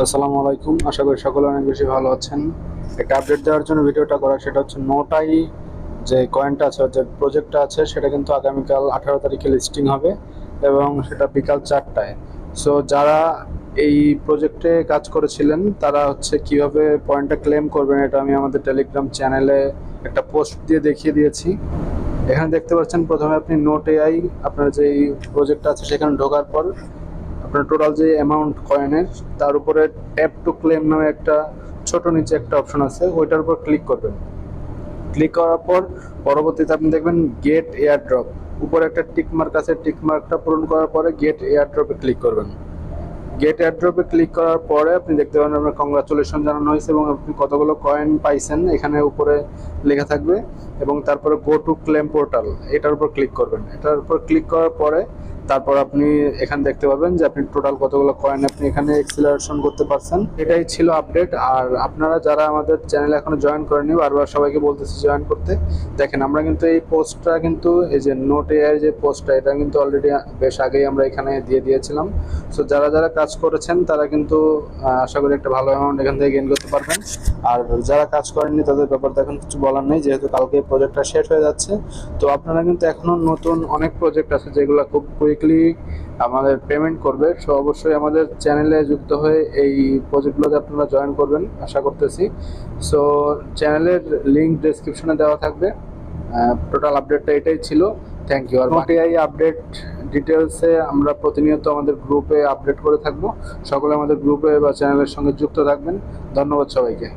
আসসালামু আলাইকুম, আশা করি সকলে অনেক বেশি ভালো আছেন। একটা আপডেট দেওয়ার জন্য ভিডিওটা করা, সেটা হচ্ছে নোটাই যে কয়েনটা আছে, যে প্রজেক্টটা আছে, সেটা কিন্তু আগামীকাল 18 তারিখে লিস্টিং হবে এবং সেটা বিকাল 4টায়। সো যারা এই প্রজেক্টে কাজ করেছিলেন তারা হচ্ছে কিভাবে পয়েন্টটা ক্লেম করবেন, এটা আমি আমাদের টেলিগ্রাম চ্যানেলে একটা পোস্ট দিয়ে দেখিয়ে দিয়েছি। এখানে দেখতে পাচ্ছেন, প্রথমে আপনি নোট এআই আপনার যে প্রজেক্টটা আছে সেখানে ঢোকার পর আপনার টোটাল যে অ্যামাউন্ট কয়েনের, তার উপরে ট্যাপ টু ক্লেম নামে একটা ছোট নিচে একটা অপশন আছে, ওইটার উপর ক্লিক করবেন। ক্লিক করার পর পরবর্তীতে আপনি দেখবেন গেট এয়ার ড্রপ, উপরে একটা টিক মার্ক আছে, টিক মার্কটা পূরণ করার পরে গেট এয়ার ড্রপে ক্লিক করবেন। গেট এয়ারড্রপে ক্লিক করার পরে আপনি দেখতে পাবেন আপনার কংগ্রাচুলেশন জানানো হয়েছে এবং আপনি কতগুলো কয়েন পাইছেন এখানে উপরে লেখা থাকবে। এবং তারপরে গো টু ক্লেম পোর্টাল, এটার উপর ক্লিক করবেন। এটার উপর ক্লিক করার পরে তারপর আপনি এখানে দেখতে পাবেন যে আপনি টোটাল কতগুলো কয়েন আপনি এখানে এক্সিলারেশন করতে পারছেন। এটাই ছিল আপডেট। আর আপনারা যারা আমাদের চ্যানেলে এখনো জয়েন করেনি, বারবার সবাইকে বলতেছি জয়েন করতে। দেখেন, আমরা কিন্তু এই পোস্টটা কিন্তু এই যে নোট এআই যে পোস্টটা, এটা কিন্তু অলরেডি বেশ আগেই আমরা এখানে দিয়ে দিয়েছিলাম। সো যারা যারা কাজ করেছেন তারা কিন্তু আশা করি একটা ভালো অ্যামাউন্ট এখান থেকে গেইন করতে পারবেন। আর যারা কাজ করেননি তাদের ব্যাপারটা এখন কিছু বলার নেই, যেহেতু কালকে প্রজেক্টটা শেষ হয়ে যাচ্ছে। তো আপনারা কিন্তু এখনো নতুন অনেক প্রজেক্ট আছে যেগুলো খুব কুইকলি আমাদের পেমেন্ট করবে। সো অবশ্যই আমাদের চ্যানেলে যুক্ত হয়ে এই প্রজেক্টগুলোতে আপনারা জয়েন করবেন আশা করতেছি। সো চ্যানেলের লিঙ্ক ডেসক্রিপশনে দেওয়া থাকবে। টোটাল আপডেটটা এটাই ছিল। Thank you. আর বাকি এই আপডেট ডিটেলসে আমরা প্রতিনিয়ত আমাদের গ্রুপে আপডেট করে থাকবো। সকলে আমাদের গ্রুপে বা চ্যানেলের সঙ্গে যুক্ত থাকবেন। ধন্যবাদ সবাইকে।